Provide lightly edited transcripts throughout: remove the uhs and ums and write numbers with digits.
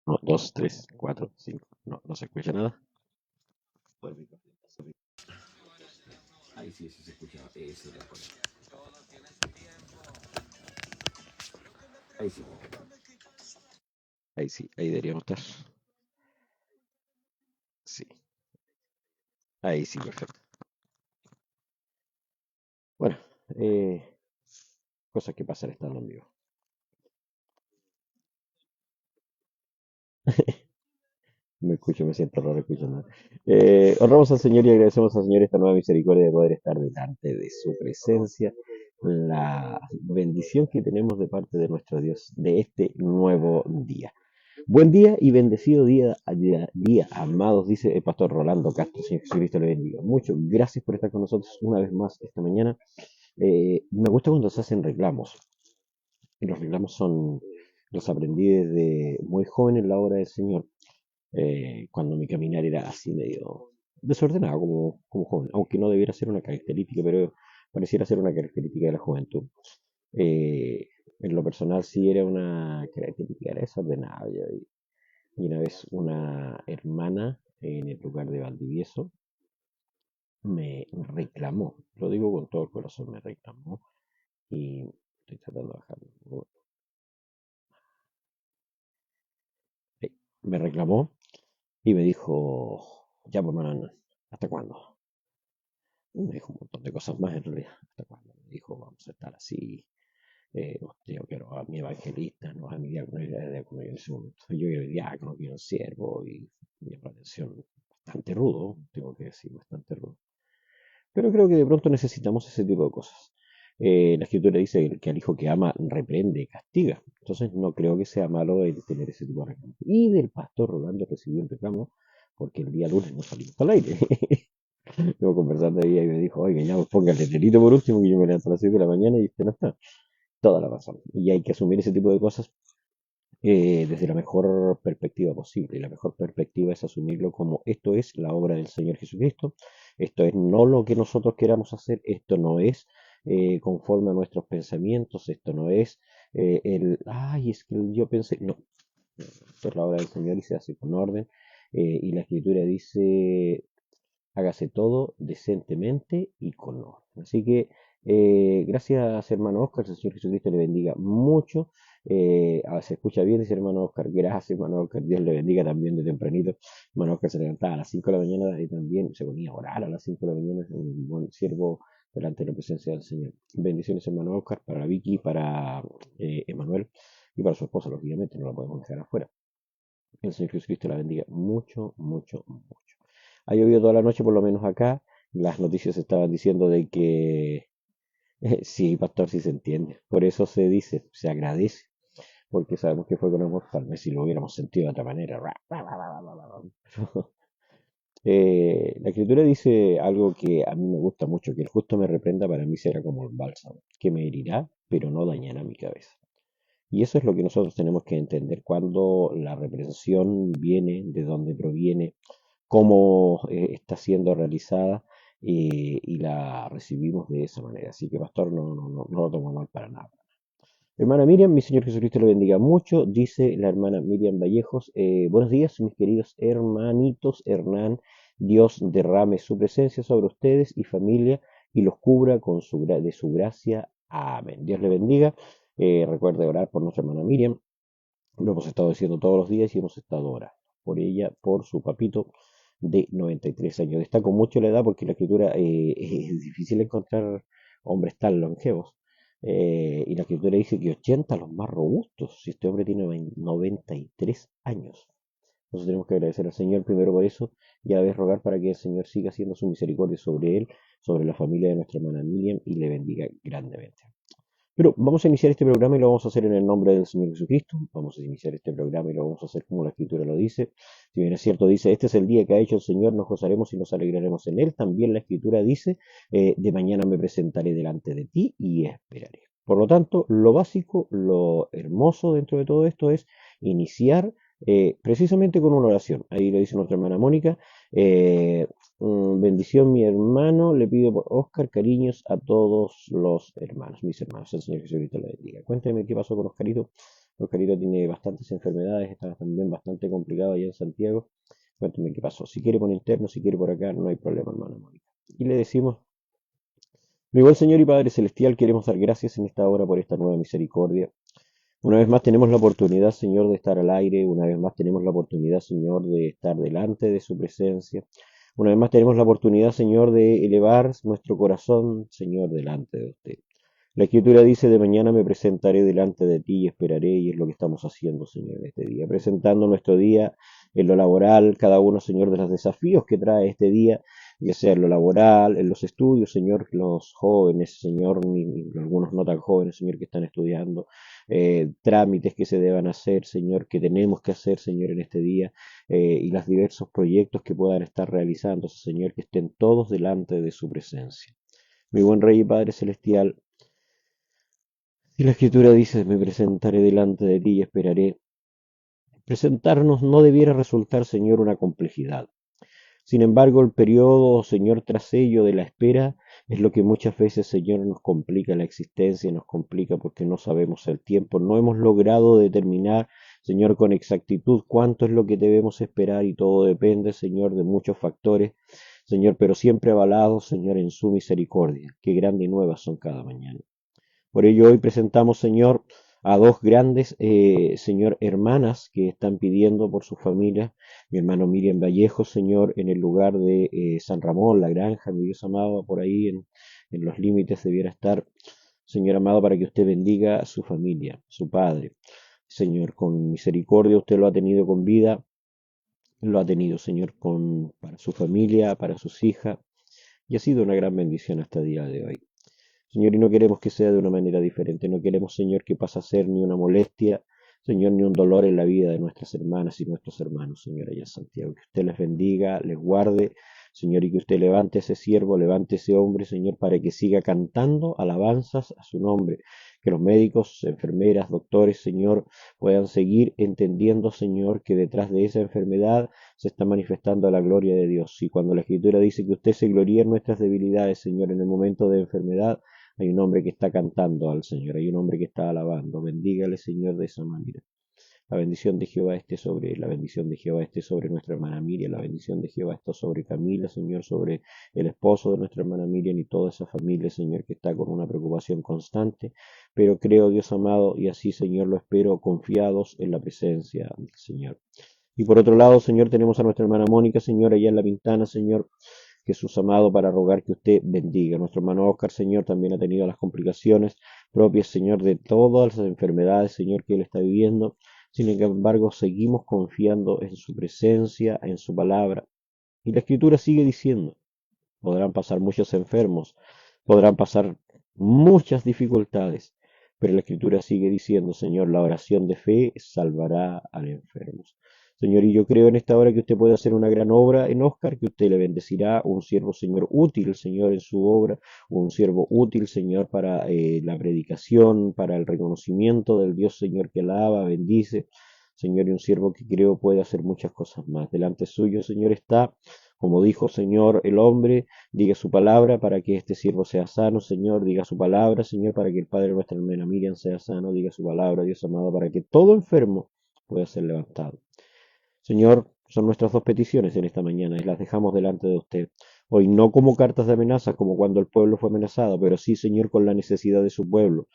No, dos, tres, cuatro, cinco. No, no se escucha nada. Ahí sí, sí se escucha. Ese era el problema. Ahí sí. Ahí sí, ahí deberíamos estar. Sí, ahí sí, perfecto. Bueno, eh, cosas que pasan estando en vivo. Me escucho, me siento raro escuchando. Honramos al Señor y agradecemos al Señor esta nueva misericordia de poder estar delante de su presencia, la bendición que tenemos de parte de nuestro Dios de este nuevo día. Buen día y bendecido día, amados, dice el pastor Rolando Castro. Señor Jesucristo le bendiga mucho. Gracias por estar con nosotros una vez más esta mañana. Me gusta cuando se hacen reclamos. Y los reclamos los aprendí desde muy joven en la obra del Señor, cuando mi caminar era así medio desordenado como joven, aunque no debiera ser una característica, pero pareciera ser una característica de la juventud. Eh, en lo personal sí era una característica, era desordenado. Y una vez una hermana en el lugar de Valdivieso me reclamó, lo digo con todo el corazón, me reclamó y estoy tratando de bajarlo. Me reclamó y me dijo, ya pues, hermano, ¿hasta cuándo? Me dijo un montón de cosas más en realidad. ¿Hasta cuándo? Me dijo, vamos a estar así. Yo quiero a mi evangelista, no a mi diácono, yo era diácono en ese momento. Yo quiero el diácono, quiero el siervo y me llamó la atención. Bastante rudo, tengo que decir, bastante rudo. Pero creo que de pronto necesitamos ese tipo de cosas. La escritura dice que al hijo que ama reprende, castiga. Entonces no creo que sea malo el tener ese tipo de reclamos. Y del pastor Rolando recibió un reclamo porque el día lunes no salimos al aire. Luego conversando ahí y me dijo, oiga, ya pues póngale el delito por último, que yo me levanto a las 7 de la mañana y usted no está. Toda la razón. Y hay que asumir ese tipo de cosas desde la mejor perspectiva posible. Y la mejor perspectiva es asumirlo como esto es la obra del Señor Jesucristo, esto es no lo que nosotros queramos hacer, esto no es conforme a nuestros pensamientos, esto no es ay, es que yo pensé, no, esto es la obra del Señor y se hace con orden. Y la Escritura dice, hágase todo decentemente y con orden. Así que gracias, hermano Oscar, el Señor Jesucristo le bendiga mucho. Se escucha bien, dice hermano Oscar. Gracias, hermano Oscar. Dios le bendiga también de tempranito. Hermano Oscar se levantaba a las 5 de la mañana y también se ponía a orar a las 5 de la mañana. Un buen siervo delante de la presencia del Señor. Bendiciones, hermano Oscar, para Vicky, para Emanuel y para su esposa, lógicamente, no la podemos dejar afuera. El Señor Jesucristo la bendiga mucho, mucho, mucho. Ha llovido toda la noche, por lo menos acá. Las noticias estaban diciendo de que sí, pastor, sí se entiende. Por eso se dice, se agradece, porque sabemos que fue con amor, tal vez si lo hubiéramos sentido de otra manera. La escritura dice algo que a mí me gusta mucho, que el justo me reprenda, para mí será como el bálsamo, que me herirá, pero no dañará mi cabeza. Y eso es lo que nosotros tenemos que entender cuando la reprensión viene, de dónde proviene, cómo está siendo realizada, y la recibimos de esa manera. Así que, pastor, no lo tomo mal para nada. Hermana Miriam, mi Señor Jesucristo le bendiga mucho, dice la hermana Miriam Vallejos. Buenos días, mis queridos hermanitos Hernán. Dios derrame su presencia sobre ustedes y familia y los cubra con de su gracia. Amén. Dios le bendiga. Recuerde orar por nuestra hermana Miriam. Lo hemos estado diciendo todos los días y hemos estado orando por ella, por su papito de 93 años. Destaco mucho la edad porque en la escritura es difícil encontrar hombres tan longevos. Y la escritura dice que 80 los más robustos, si este hombre tiene 93 años. Entonces tenemos que agradecer al Señor primero por eso y a la vez rogar para que el Señor siga haciendo su misericordia sobre él, sobre la familia de nuestra hermana Miriam y le bendiga grandemente. Pero vamos a iniciar este programa y lo vamos a hacer en el nombre del Señor Jesucristo. Vamos a iniciar este programa y lo vamos a hacer como la Escritura lo dice. Si bien es cierto, dice, este es el día que ha hecho el Señor, nos gozaremos y nos alegraremos en él. También la Escritura dice, de mañana me presentaré delante de ti y esperaré. Por lo tanto, lo básico, lo hermoso dentro de todo esto es iniciar precisamente con una oración. Ahí lo dice nuestra hermana Mónica. eh, Bendición, mi hermano. Le pido por Oscar cariños a todos los hermanos, mis hermanos. El Señor Jesucristo le bendiga. Cuénteme qué pasó con Oscarito. Oscarito tiene bastantes enfermedades, está también bastante complicado allá en Santiago. Cuéntame qué pasó. Si quiere por interno, si quiere por acá, no hay problema, hermana Mónica. Y le decimos, mi buen Señor y Padre Celestial, queremos dar gracias en esta hora por esta nueva misericordia. Una vez más tenemos la oportunidad, Señor, de estar al aire. Una vez más tenemos la oportunidad, Señor, de estar delante de su presencia. Una vez más tenemos la oportunidad, Señor, de elevar nuestro corazón, Señor, delante de usted. La Escritura dice, de mañana me presentaré delante de ti y esperaré, y es lo que estamos haciendo, Señor, en este día, presentando nuestro día en lo laboral, cada uno, Señor, de los desafíos que trae este día, ya sea en lo laboral, en los estudios, Señor, los jóvenes, Señor, algunos no tan jóvenes, Señor, que están estudiando, trámites que se deban hacer, Señor, que tenemos que hacer, Señor, en este día, y los diversos proyectos que puedan estar realizándose, Señor, que estén todos delante de su presencia. Mi buen Rey y Padre Celestial, y la Escritura dice, me presentaré delante de ti y esperaré. Presentarnos no debiera resultar, Señor, una complejidad. Sin embargo, el periodo, Señor, tras ello de la espera es lo que muchas veces, Señor, nos complica la existencia, nos complica porque no sabemos el tiempo, no hemos logrado determinar, Señor, con exactitud cuánto es lo que debemos esperar y todo depende, Señor, de muchos factores, Señor, pero siempre avalados, Señor, en su misericordia. Qué grandes y nuevas son cada mañana. Por ello hoy presentamos, Señor, a dos grandes, Señor, hermanas que están pidiendo por su familia. Mi hermano Miriam Vallejo, Señor, en el lugar de San Ramón, La Granja, mi Dios amado, por ahí en los límites debiera estar, Señor amado, para que usted bendiga a su familia, su padre. Señor, con misericordia usted lo ha tenido con vida, lo ha tenido, Señor, para su familia, para sus hijas, y ha sido una gran bendición hasta el día de hoy. Señor, y no queremos que sea de una manera diferente, no queremos, Señor, que pase a ser ni una molestia, Señor, ni un dolor en la vida de nuestras hermanas y nuestros hermanos, Señor, allá en Santiago. Que usted les bendiga, les guarde, Señor, y que usted levante ese siervo, levante ese hombre, Señor, para que siga cantando alabanzas a su nombre. Que los médicos, enfermeras, doctores, Señor, puedan seguir entendiendo, Señor, que detrás de esa enfermedad se está manifestando la gloria de Dios. Y cuando la Escritura dice que usted se gloría en nuestras debilidades, Señor, en el momento de enfermedad, hay un hombre que está cantando al Señor, hay un hombre que está alabando. Bendígale, Señor, de esa manera. La bendición de Jehová esté sobre él, la bendición de Jehová esté sobre nuestra hermana Miriam, la bendición de Jehová está sobre Camila, Señor, sobre el esposo de nuestra hermana Miriam y toda esa familia, Señor, que está con una preocupación constante. Pero creo, Dios amado, y así, Señor, lo espero, confiados en la presencia del Señor. Y por otro lado, Señor, tenemos a nuestra hermana Mónica, Señor, allá en La Pintana, Señor, Jesús amado, para rogar que usted bendiga. Nuestro hermano Oscar, Señor, también ha tenido las complicaciones propias, Señor, de todas las enfermedades, Señor, que él está viviendo. Sin embargo, seguimos confiando en su presencia, en su palabra. Y la Escritura sigue diciendo, podrán pasar muchos enfermos, podrán pasar muchas dificultades, pero la Escritura sigue diciendo, Señor, la oración de fe salvará al enfermo. Señor, y yo creo en esta hora que usted puede hacer una gran obra en Oscar, que usted le bendecirá, un siervo, Señor, útil, Señor, en su obra, un siervo útil, Señor, para la predicación, para el reconocimiento del Dios, Señor, que alaba, bendice, Señor, y un siervo que creo puede hacer muchas cosas más. Delante suyo, Señor, está, como dijo, Señor, el hombre, diga su palabra para que este siervo sea sano, Señor, diga su palabra, Señor, para que el Padre de nuestra hermana Miriam sea sano, diga su palabra, Dios amado, para que todo enfermo pueda ser levantado. Señor, son nuestras dos peticiones en esta mañana y las dejamos delante de usted. Hoy no como cartas de amenaza, como cuando el pueblo fue amenazado, pero sí, Señor, con la necesidad de su pueblo.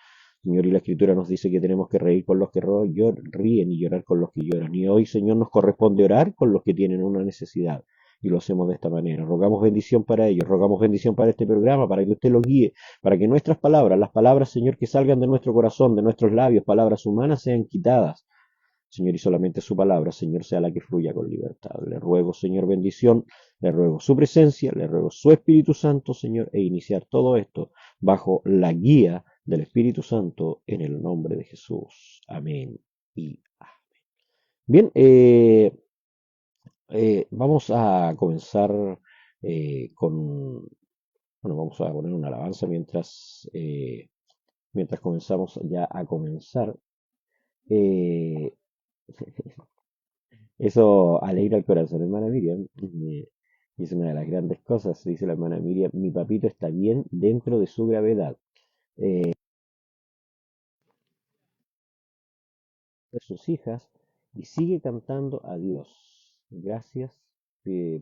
Señor, y la Escritura nos dice que tenemos que reír con los que ríen y llorar con los que lloran. Y hoy, Señor, nos corresponde orar con los que tienen una necesidad. Y lo hacemos de esta manera. Rogamos bendición para ellos, rogamos bendición para este programa, para que usted los guíe, para que nuestras palabras, las palabras, Señor, que salgan de nuestro corazón, de nuestros labios, palabras humanas, sean quitadas. Señor, y solamente su palabra, Señor, sea la que fluya con libertad. Le ruego, Señor, bendición, le ruego su presencia, le ruego su Espíritu Santo, Señor, e iniciar todo esto bajo la guía del Espíritu Santo en el nombre de Jesús. Amén y amén. Bien, vamos a comenzar con, bueno, vamos a poner una alabanza mientras comenzamos ya a comenzar. Eh, Eso alegra el corazón, hermana Miriam. Y es una de las grandes cosas, dice la hermana Miriam. Mi papito está bien dentro de su gravedad. Eh, sus hijas y sigue cantando a Dios. Gracias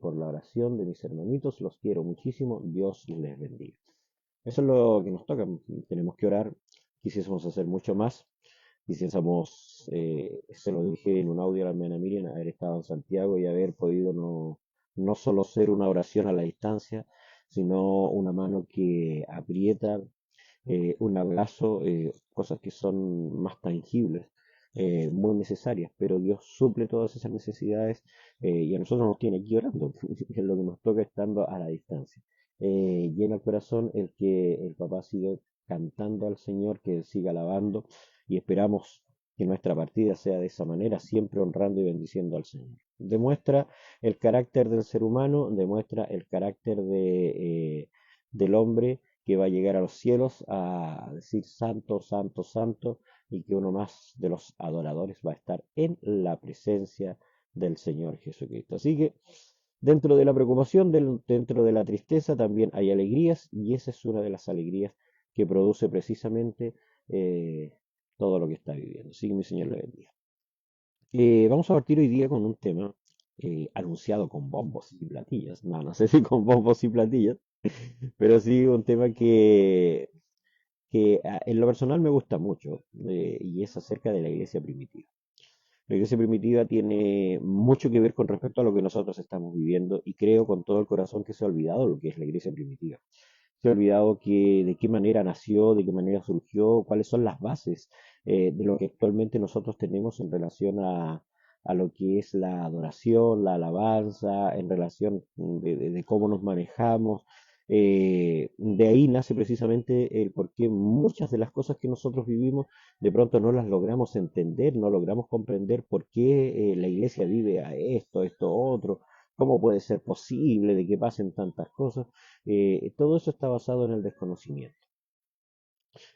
por la oración de mis hermanitos, los quiero muchísimo, Dios les bendiga. Eso es lo que nos toca, tenemos que orar, quisiésemos hacer mucho más, quisiésemos, se lo dije en un audio a la hermana Miriam, haber estado en Santiago y haber podido no solo ser una oración a la distancia, sino una mano que aprieta, un abrazo, cosas que son más tangibles, muy necesarias, pero Dios suple todas esas necesidades y a nosotros nos tiene aquí orando, es lo que nos toca estando a la distancia. Llena el corazón el que el papá siga cantando al Señor, que siga alabando y esperamos que nuestra partida sea de esa manera, siempre honrando y bendiciendo al Señor. Demuestra el carácter del ser humano, demuestra el carácter del hombre que va a llegar a los cielos a decir santo, santo, santo, y que uno más de los adoradores va a estar en la presencia del Señor Jesucristo. Así que dentro de la preocupación, dentro de la tristeza, también hay alegrías, y esa es una de las alegrías que produce precisamente eh, todo lo que está viviendo. Así que mi Señor le bendiga. Vamos a partir hoy día con un tema anunciado con bombos y platillos. No, no sé si con bombos y platillos, pero sí un tema que en lo personal me gusta mucho y es acerca de la iglesia primitiva. La iglesia primitiva tiene mucho que ver con respecto a lo que nosotros estamos viviendo y creo con todo el corazón que se ha olvidado lo que es la iglesia primitiva. Se ha olvidado de qué manera nació, de qué manera surgió, cuáles son las bases de lo que actualmente nosotros tenemos en relación a lo que es la adoración, la alabanza, en relación de cómo nos manejamos. De ahí nace precisamente el por qué muchas de las cosas que nosotros vivimos de pronto no las logramos entender, no logramos comprender por qué la iglesia vive a esto, esto, otro, cómo puede ser posible de que pasen tantas cosas. Todo eso está basado en el desconocimiento.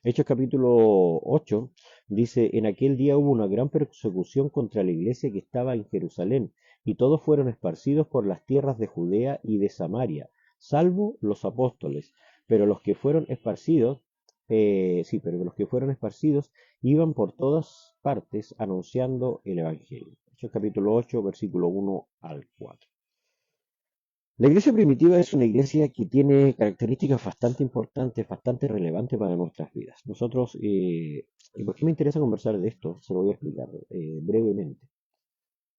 Hechos capítulo 8 dice, en aquel día hubo una gran persecución contra la iglesia que estaba en Jerusalén, y todos fueron esparcidos por las tierras de Judea y de Samaria, salvo los apóstoles. Pero los que fueron esparcidos, sí, pero los que fueron esparcidos iban por todas partes anunciando el Evangelio. Hechos capítulo 8, versículo 1 al 4. La iglesia primitiva es una iglesia que tiene características bastante importantes, bastante relevantes para nuestras vidas. Nosotros, ¿y por qué me interesa conversar de esto? Se lo voy a explicar brevemente.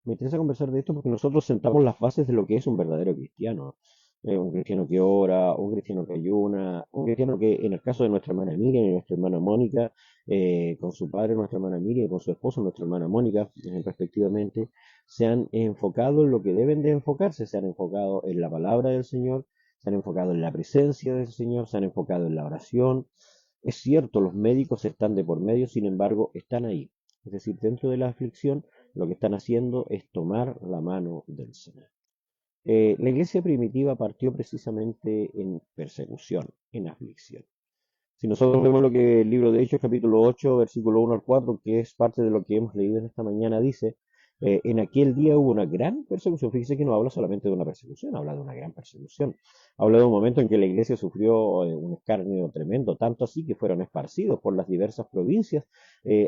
Me interesa conversar de esto porque nosotros sentamos las bases de lo que es un verdadero cristiano. Un cristiano que ora, un cristiano que ayuna, un cristiano que, en el caso de nuestra hermana Miriam y nuestra hermana Mónica, con su padre, nuestra hermana Miriam, y con su esposo, nuestra hermana Mónica, respectivamente, se han enfocado en lo que deben de enfocarse, se han enfocado en la palabra del Señor, se han enfocado en la presencia del Señor, se han enfocado en la oración. Es cierto, los médicos están de por medio, sin embargo, están ahí. Es decir, dentro de la aflicción lo que están haciendo es tomar la mano del Señor. La iglesia primitiva partió precisamente en persecución, en aflicción. Si nosotros vemos lo que el libro de Hechos, capítulo 8, versículo 1 al 4, que es parte de lo que hemos leído en esta mañana, dice, en aquel día hubo una gran persecución. Fíjese que no habla solamente de una persecución, habla de una gran persecución. Habla de un momento en que la iglesia sufrió un escarnio tremendo, tanto así que fueron esparcidos por las diversas provincias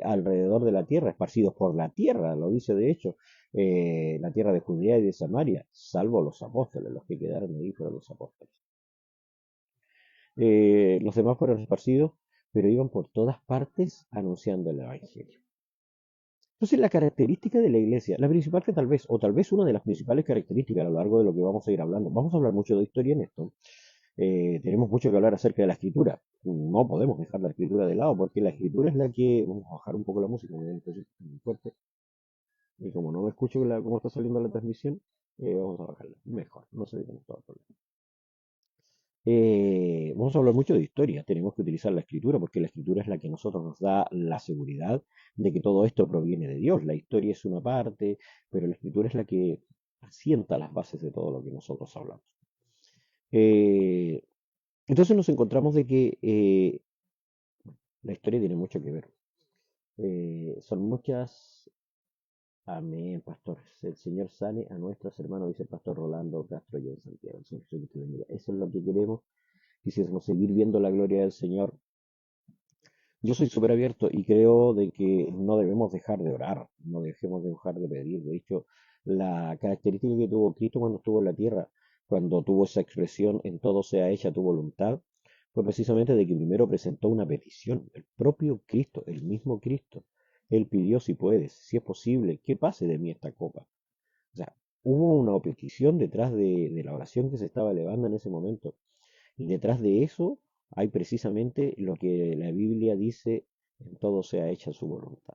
alrededor de la tierra, esparcidos por la tierra, lo dice de hecho, la tierra de Judea y de Samaria, salvo los apóstoles, los que quedaron ahí fueron los apóstoles. Los demás fueron esparcidos, pero iban por todas partes anunciando el Evangelio. Entonces, la característica de la iglesia, la principal que tal vez, o tal vez una de las principales características a lo largo de lo que vamos a ir hablando, vamos a hablar mucho de historia en esto, tenemos mucho que hablar acerca de la escritura. No podemos dejar la escritura de lado, porque la escritura es la que, vamos a bajar un poco la música, muy fuerte, y como no me escucho cómo está saliendo la transmisión, vamos a bajarla, mejor, no se tenemos todo el problema. Vamos a hablar mucho de historia, tenemos que utilizar la escritura porque la escritura es la que a nosotros nos da la seguridad de que todo esto proviene de Dios. La historia es una parte, pero la escritura es la que asienta las bases de todo lo que nosotros hablamos. Eh, entonces nos encontramos de que la historia tiene mucho que ver. Son muchas. Amén, pastor. El Señor sane a nuestros hermanos, dice el pastor Rolando Castro y en Santiago. El Señor Jesucristo bendiga. Eso es lo que queremos. Quisiéramos seguir viendo la gloria del Señor. Yo soy súper abierto y creo de que no debemos dejar de orar, no dejemos de dejar de pedir. De hecho, la característica que tuvo Cristo cuando estuvo en la tierra, cuando tuvo esa expresión en todo sea hecha tu voluntad, fue precisamente de que primero presentó una petición. El propio Cristo, el mismo Cristo, él pidió si puedes, si es posible, que pase de mí esta copa. O sea, hubo una petición detrás de la oración que se estaba elevando en ese momento. Y detrás de eso hay precisamente lo que la Biblia dice, en todo sea hecha su voluntad.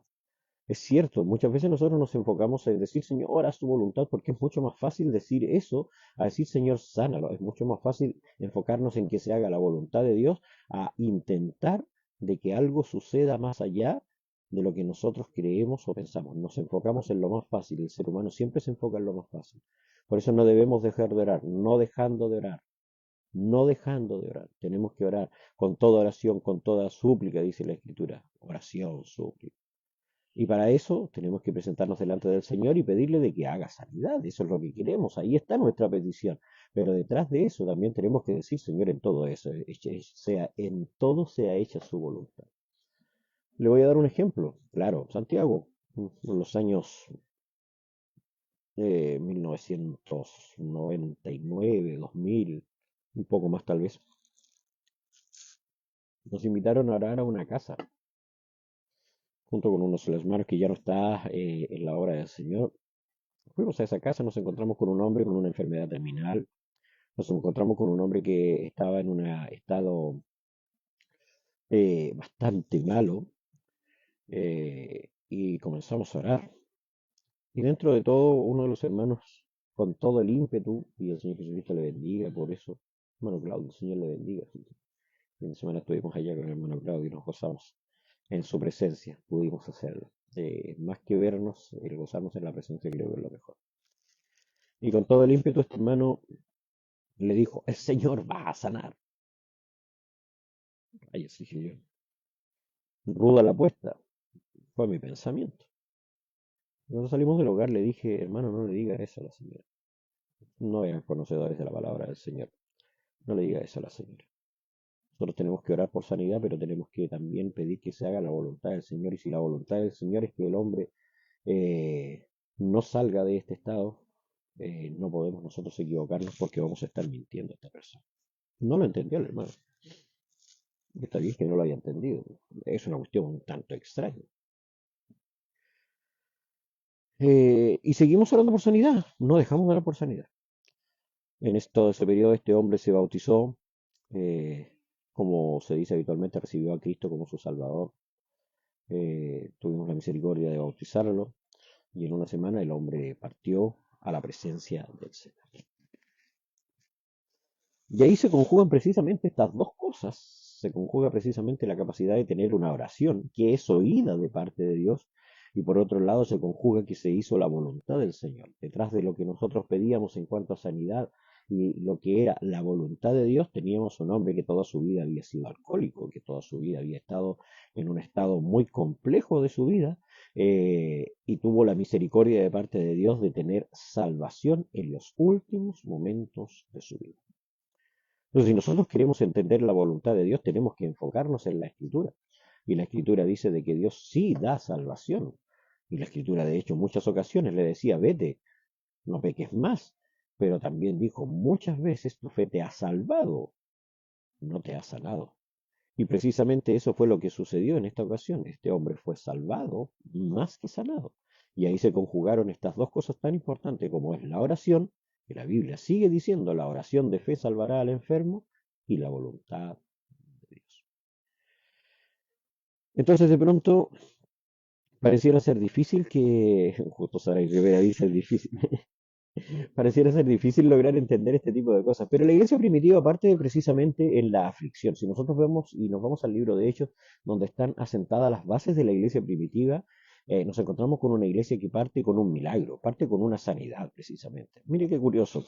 Es cierto, muchas veces nosotros nos enfocamos en decir, Señor, haz tu voluntad, porque es mucho más fácil decir eso a decir, Señor, sánalo. Es mucho más fácil enfocarnos en que se haga la voluntad de Dios a intentar de que algo suceda más allá de lo que nosotros creemos o pensamos. Nos enfocamos en lo más fácil. El ser humano siempre se enfoca en lo más fácil. Por eso no debemos dejar de orar, no dejando de orar, no dejando de orar. Tenemos que orar con toda oración, con toda súplica, dice la Escritura. Oración, súplica. Y para eso tenemos que presentarnos delante del Señor y pedirle de que haga sanidad. Eso es lo que queremos. Ahí está nuestra petición. Pero detrás de eso también tenemos que decir, Señor, en todo eso, sea, en todo sea hecha su voluntad. Le voy a dar un ejemplo. Claro, Santiago, en los años 1999, 2000, un poco más tal vez, nos invitaron a orar a una casa junto con unos de los hermanos que ya no está en la obra del Señor. Fuimos a esa casa, nos encontramos con un hombre con una enfermedad terminal, nos encontramos con un hombre que estaba en un estado bastante malo, y comenzamos a orar. Y dentro de todo, uno de los hermanos, con todo el ímpetu, y el Señor Jesucristo le bendiga por eso, hermano Claudio, el Señor le bendiga. El fin de semana estuvimos allá con el hermano Claudio y nos gozamos en su presencia, pudimos hacerlo. Más que vernos, el gozarnos en la presencia creo que es lo mejor. Y con todo el ímpetu, este hermano le dijo, el Señor va a sanar. Ay, así dije yo. Ruda la apuesta, fue mi pensamiento. Cuando salimos del hogar le dije, hermano, no le diga eso a la señora. No eran conocedores de la palabra del Señor. No le diga eso a la señora. Nosotros tenemos que orar por sanidad, pero tenemos que también pedir que se haga la voluntad del Señor. Y si la voluntad del Señor es que el hombre eh, no salga de este estado, no podemos nosotros equivocarnos porque vamos a estar mintiendo a esta persona. No lo entendió el hermano. Está bien que no lo haya entendido. Es una cuestión un tanto extraña. Y seguimos orando por sanidad. No dejamos de orar por sanidad. En todo ese periodo este hombre se bautizó, eh, como se dice habitualmente, recibió a Cristo como su Salvador. Tuvimos la misericordia de bautizarlo y en una semana el hombre partió a la presencia del Señor. Y ahí se conjugan precisamente estas dos cosas. Se conjuga precisamente la capacidad de tener una oración que es oída de parte de Dios y por otro lado se conjuga que se hizo la voluntad del Señor. Detrás de lo que nosotros pedíamos en cuanto a sanidad y lo que era la voluntad de Dios, teníamos un hombre que toda su vida había sido alcohólico, que toda su vida había estado en un estado muy complejo de su vida, y tuvo la misericordia de parte de Dios de tener salvación en los últimos momentos de su vida. Entonces, si nosotros queremos entender la voluntad de Dios, tenemos que enfocarnos en la Escritura. Y la Escritura dice de que Dios sí da salvación. Y la Escritura, de hecho, en muchas ocasiones le decía, vete, no peques más. Pero también dijo, muchas veces tu fe te ha salvado, no te ha sanado. Y precisamente eso fue lo que sucedió en esta ocasión. Este hombre fue salvado más que sanado. Y ahí se conjugaron estas dos cosas tan importantes como es la oración, que la Biblia sigue diciendo, la oración de fe salvará al enfermo, y la voluntad de Dios. Entonces de pronto pareciera ser difícil que, justo Sara y Rivera dice es difícil, pareciera ser difícil lograr entender este tipo de cosas, pero la iglesia primitiva parte precisamente en la aflicción. Si nosotros vemos y nos vamos al libro de Hechos, donde están asentadas las bases de la iglesia primitiva, nos encontramos con una iglesia que parte con un milagro, parte con una sanidad precisamente. Mire qué curioso.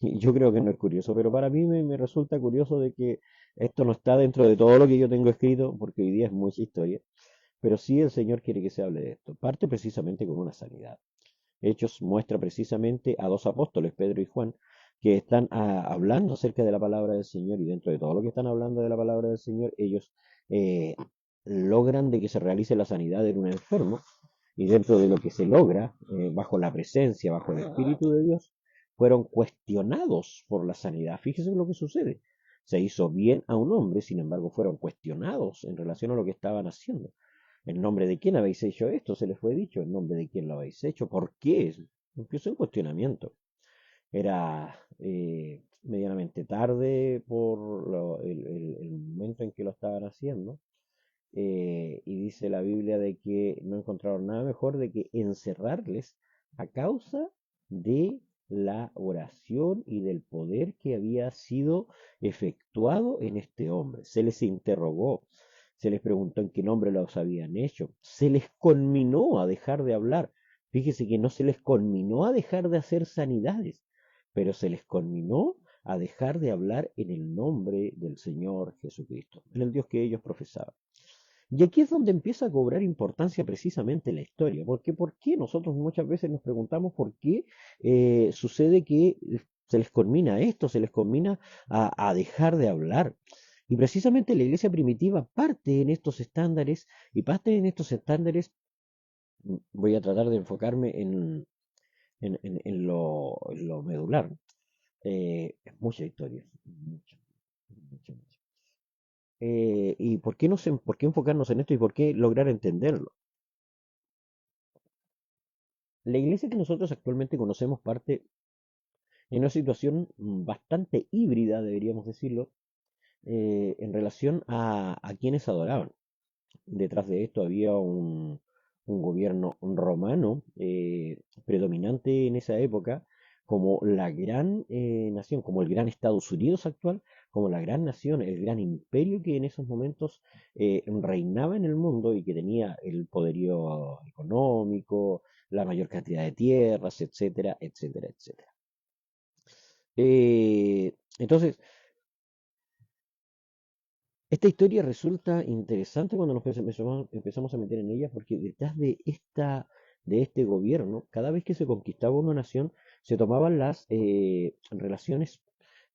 Yo creo que no es curioso, pero para mí me resulta curioso de que esto no está dentro de todo lo que yo tengo escrito, porque hoy día es mucha historia, pero sí el Señor quiere que se hable de esto. Parte precisamente con una sanidad. Hechos muestra precisamente a dos apóstoles, Pedro y Juan, que están hablando acerca de la palabra del Señor y dentro de todo lo que están hablando de la palabra del Señor, ellos eh, logran de que se realice la sanidad en un enfermo, y dentro de lo que se logra, bajo la presencia, bajo el Espíritu de Dios, fueron cuestionados por la sanidad. Fíjese lo que sucede. Se hizo bien a un hombre, sin embargo, fueron cuestionados en relación a lo que estaban haciendo. ¿En nombre de quién habéis hecho esto? Se les fue dicho. ¿En nombre de quién lo habéis hecho? ¿Por qué? Empezó un cuestionamiento. Era medianamente tarde por el momento en que lo estaban haciendo. Y dice la Biblia de que no encontraron nada mejor de que encerrarles a causa de la oración y del poder que había sido efectuado en este hombre. Se les interrogó, se les preguntó en qué nombre los habían hecho, se les conminó a dejar de hablar. Fíjese que no se les conminó a dejar de hacer sanidades, pero se les conminó a dejar de hablar en el nombre del Señor Jesucristo, en el Dios que ellos profesaban. Y aquí es donde empieza a cobrar importancia precisamente la historia, porque ¿por qué nosotros muchas veces nos preguntamos por qué sucede que se les conmina esto, se les conmina a dejar de hablar? Y precisamente la iglesia primitiva parte en estos estándares, y parte en estos estándares, voy a tratar de enfocarme en lo medular. Es mucha historia, mucha, mucha, mucha. ¿Y por qué, por qué enfocarnos en esto y por qué lograr entenderlo? La iglesia que nosotros actualmente conocemos parte en una situación bastante híbrida, deberíamos decirlo, en relación a quienes adoraban. Detrás de esto había un gobierno romano predominante en esa época como la gran nación, como el gran Estados Unidos actual, como la gran nación, el gran imperio que en esos momentos reinaba en el mundo y que tenía el poderío económico, la mayor cantidad de tierras, etcétera, etcétera, etcétera. Entonces, esta historia resulta interesante cuando nos empezamos a meter en ella, porque detrás de este gobierno, cada vez que se conquistaba una nación, se tomaban las relaciones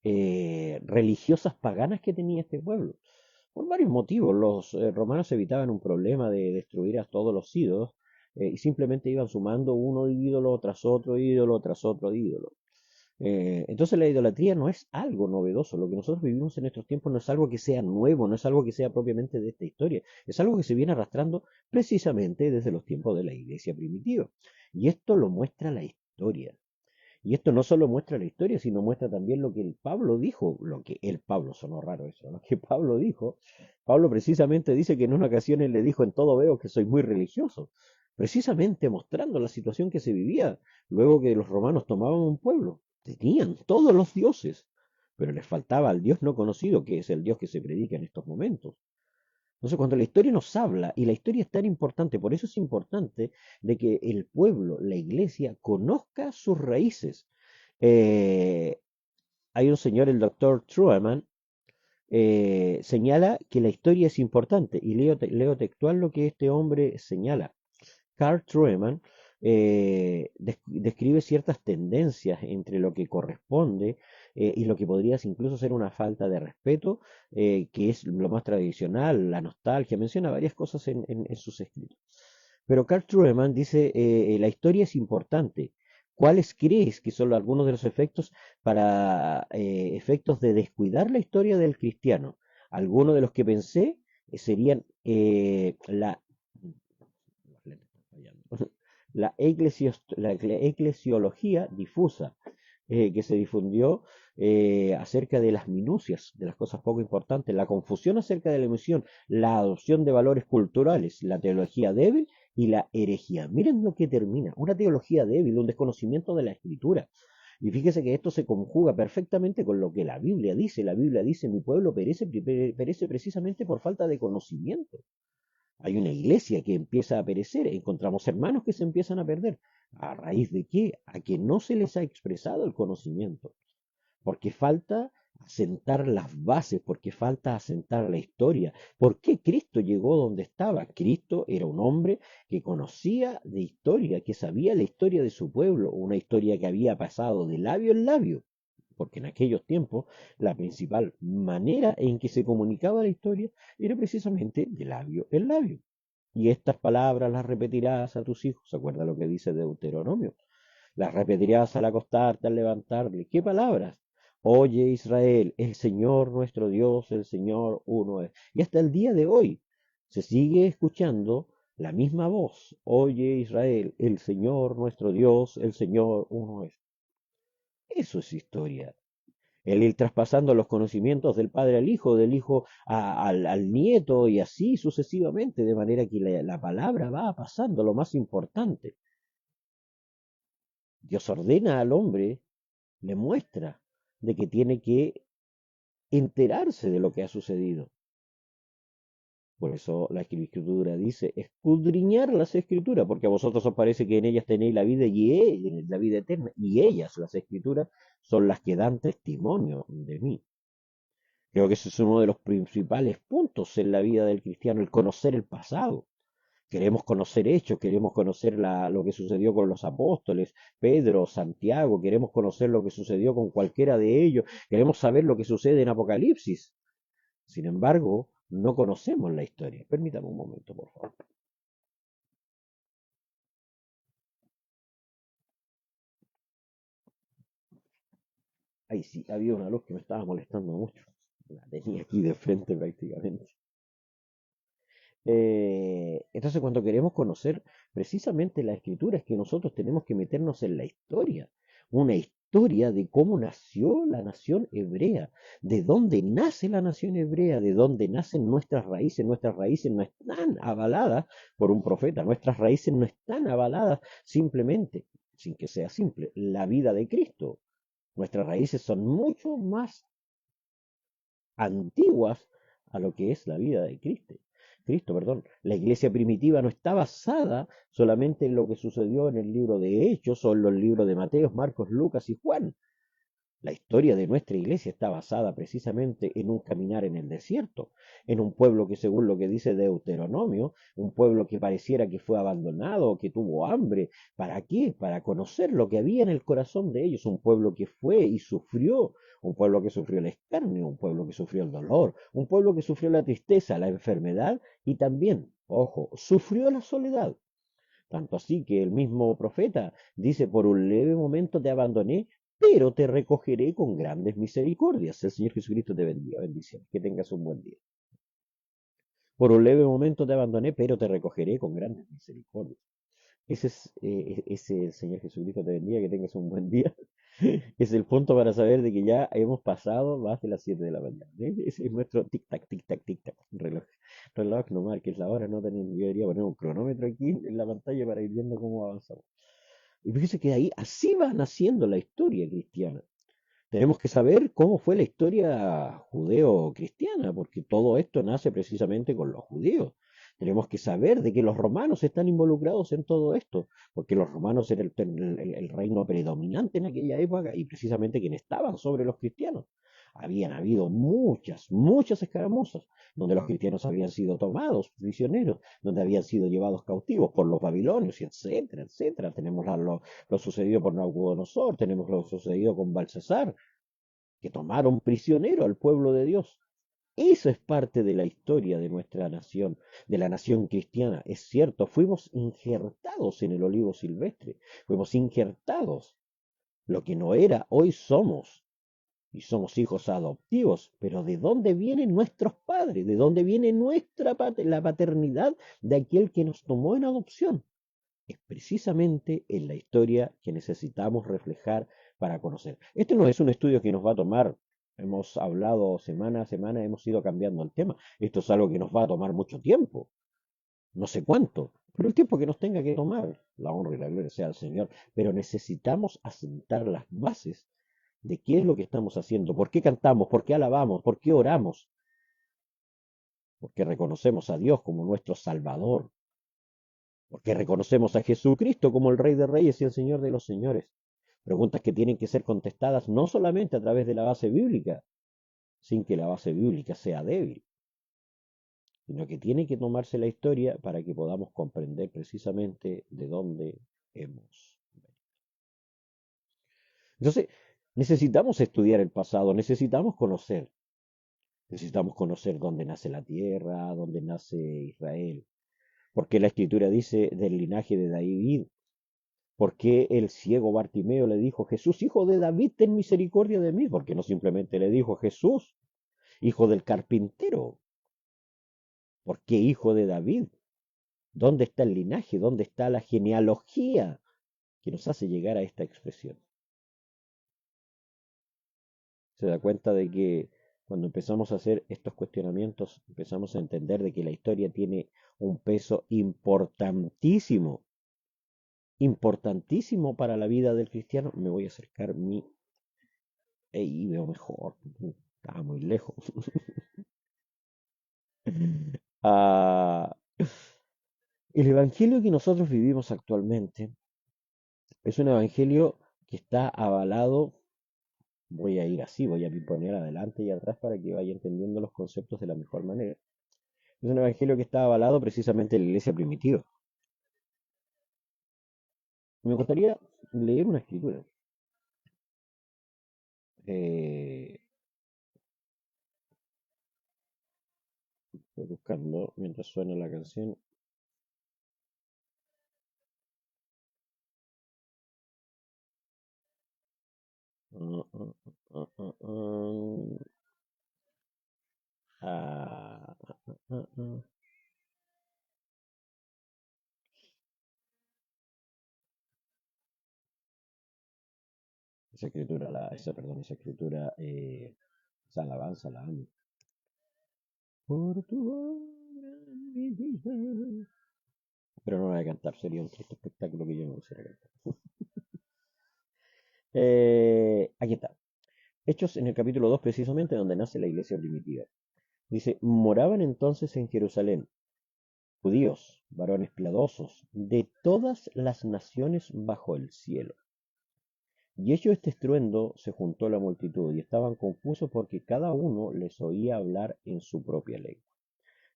religiosas paganas que tenía este pueblo. Por varios motivos, los romanos evitaban un problema de destruir a todos los ídolos y simplemente iban sumando uno ídolo tras otro ídolo tras otro ídolo. Entonces la idolatría no es algo novedoso, lo que nosotros vivimos en estos tiempos no es algo que sea nuevo, no es algo que sea propiamente de esta historia, es algo que se viene arrastrando precisamente desde los tiempos de la iglesia primitiva. Y esto lo muestra la historia. Y esto no solo muestra la historia, sino muestra también lo que el Pablo dijo, lo que el Pablo, sonó raro eso, lo que Pablo dijo. Pablo precisamente dice que en una ocasión él le dijo: en todo veo que soy muy religioso, precisamente mostrando la situación que se vivía luego que los romanos tomaban un pueblo. Tenían todos los dioses, pero les faltaba al Dios no conocido, que es el Dios que se predica en estos momentos. Entonces, cuando la historia nos habla, y la historia es tan importante, por eso es importante de que el pueblo, la iglesia, conozca sus raíces. Eh, Hay un señor, el doctor Trueman, señala que la historia es importante, y leo textual lo que este hombre señala. Carl Trueman describe ciertas tendencias entre lo que corresponde y lo que podría incluso ser una falta de respeto, que es lo más tradicional, la nostalgia, menciona varias cosas en sus escritos. Pero Carl Trueman dice, la historia es importante. ¿Cuáles crees que son algunos de los efectos para efectos de descuidar la historia del cristiano? Algunos de los que pensé serían la eclesiología difusa que se difundió acerca de las minucias, de las cosas poco importantes, la confusión acerca de la emisión, la adopción de valores culturales, la teología débil y la herejía. Miren lo que termina, una teología débil, un desconocimiento de la escritura. Y fíjese que esto se conjuga perfectamente con lo que la Biblia dice. La Biblia dice: mi pueblo perece precisamente por falta de conocimiento. Hay una iglesia que empieza a perecer, encontramos hermanos que se empiezan a perder. ¿A raíz de qué? A que no se les ha expresado el conocimiento, porque falta asentar las bases, porque falta asentar la historia. ¿Por qué Cristo llegó donde estaba? Cristo era un hombre que conocía de historia, que sabía la historia de su pueblo, una historia que había pasado de labio en labio. porque en aquellos tiempos la principal manera en que se comunicaba la historia era precisamente de labio en labio. Y estas palabras las repetirás a tus hijos. ¿Se acuerda lo que dice Deuteronomio? Las repetirás al acostarte, al levantarte. ¿Qué palabras? Oye Israel, el Señor nuestro Dios, el Señor uno es. Y hasta el día de hoy se sigue escuchando la misma voz. Oye Israel, el Señor nuestro Dios, el Señor uno es. Eso es historia. El ir traspasando los conocimientos del padre al hijo, del hijo al nieto y así sucesivamente, de manera que la palabra va pasando lo más importante. Dios ordena al hombre, le muestra de que tiene que enterarse de lo que ha sucedido. Por eso la escritura dice, escudriñar las escrituras, porque a vosotros os parece que en ellas tenéis la vida y la vida eterna, y ellas, las escrituras, son las que dan testimonio de mí. Creo que ese es uno de los principales puntos en la vida del cristiano, el conocer el pasado. Queremos conocer hechos, queremos conocer lo que sucedió con los apóstoles, Pedro, Santiago, queremos conocer lo que sucedió con cualquiera de ellos, queremos saber lo que sucede en Apocalipsis. Sin embargo, no conocemos la historia. Permítame un momento, por favor. Ahí sí, había una luz que me estaba molestando mucho. La tenía aquí de frente prácticamente. Entonces, cuando queremos conocer precisamente la escritura, es que nosotros tenemos que meternos en la historia, una historia de cómo nació la nación hebrea, de dónde nace la nación hebrea, de dónde nacen nuestras raíces. Nuestras raíces no están avaladas por un profeta, nuestras raíces no están avaladas simplemente, sin que sea simple, la vida de Cristo. Nuestras raíces son mucho más antiguas a lo que es la vida de Cristo. Cristo, perdón. La iglesia primitiva no está basada solamente en lo que sucedió en el libro de Hechos o en los libros de Mateo, Marcos, Lucas y Juan. La historia de nuestra iglesia está basada precisamente en un caminar en el desierto, en un pueblo que, según lo que dice Deuteronomio, un pueblo que pareciera que fue abandonado, que tuvo hambre. ¿Para qué? Para conocer lo que había en el corazón de ellos, un pueblo que fue y sufrió, un pueblo que sufrió el escarnio, un pueblo que sufrió el dolor, un pueblo que sufrió la tristeza, la enfermedad y también, ojo, sufrió la soledad. Tanto así que el mismo profeta dice, por un leve momento te abandoné, pero te recogeré con grandes misericordias. El Señor Jesucristo te bendiga, bendiciones, que tengas un buen día. Por un leve momento te abandoné, pero te recogeré con grandes misericordias. Ese el Señor Jesucristo te bendiga, que tengas un buen día. Es el punto para saber de que ya hemos pasado más de las 7 de la mañana. Ese es nuestro tic-tac, tic-tac, tic-tac. Reloj no marques la hora, no tenemos, yo debería poner un cronómetro aquí en la pantalla para ir viendo cómo avanzamos. Y fíjese que ahí así va naciendo la historia cristiana. Tenemos que saber cómo fue la historia judeo-cristiana, porque todo esto nace precisamente con los judíos. Tenemos que saber de que los romanos están involucrados en todo esto, porque los romanos eran el reino predominante en aquella época y precisamente quienes estaban sobre los cristianos. Habían habido muchas escaramuzas, donde los cristianos habían sido tomados prisioneros, donde habían sido llevados cautivos por los babilonios, etcétera, etcétera. Tenemos lo sucedido por Nabucodonosor, tenemos lo sucedido con Balsasar, que tomaron prisionero al pueblo de Dios. Eso es parte de la historia de nuestra nación, de la nación cristiana. Es cierto, fuimos injertados en el olivo silvestre, fuimos injertados. Lo que no era, hoy somos. Y somos hijos adoptivos. Pero ¿de dónde vienen nuestros padres? ¿De dónde viene la paternidad de aquel que nos tomó en adopción? Es precisamente en la historia que necesitamos reflejar para conocer. Este no es un estudio que nos va a tomar, hemos hablado semana a semana, hemos ido cambiando el tema. Esto es algo que nos va a tomar mucho tiempo, no sé cuánto, pero el tiempo que nos tenga que tomar, la honra y la gloria sea al Señor. Pero necesitamos asentar las bases de qué es lo que estamos haciendo, por qué cantamos, por qué alabamos, por qué oramos, porque reconocemos a Dios como nuestro Salvador, porque reconocemos a Jesucristo como el Rey de Reyes y el Señor de los Señores. Preguntas que tienen que ser contestadas no solamente a través de la base bíblica, sin que la base bíblica sea débil, sino que tiene que tomarse la historia para que podamos comprender precisamente de dónde hemos venido. Entonces, Necesitamos estudiar el pasado, necesitamos conocer dónde nace la tierra, dónde nace Israel, porque la escritura dice del linaje de David, porque el ciego Bartimeo le dijo, Jesús, hijo de David, ten misericordia de mí, porque no simplemente le dijo Jesús, hijo del carpintero, porque hijo de David. ¿Dónde está el linaje? ¿Dónde está la genealogía que nos hace llegar a esta expresión? Se da cuenta de que cuando empezamos a hacer estos cuestionamientos, empezamos a entender de que la historia tiene un peso importantísimo, importantísimo para la vida del cristiano. Me voy a acercar mi... y veo mejor, estaba muy lejos. Ah, el evangelio que nosotros vivimos actualmente es un evangelio que está avalado. Voy a ir así, voy a poner adelante y atrás para que vaya entendiendo los conceptos de la mejor manera. Es un evangelio que está avalado precisamente en la iglesia primitiva. Me gustaría leer una escritura. Eh, Estoy buscando mientras suena la canción. Ah, ah, ah, ah, ah, ah, ah. Esa escritura, perdón, esa escritura, esa alabanza la amo. Por tu obra en mi vida. Pero no la voy a cantar, sería un triste espectáculo que yo no quisiera cantar. Aquí está. Hechos en el capítulo 2 precisamente donde nace la iglesia primitiva. Dice, moraban entonces en Jerusalén judíos, varones piadosos, de todas las naciones bajo el cielo. Y hecho este estruendo, se juntó la multitud, y estaban confusos porque cada uno les oía hablar en su propia lengua.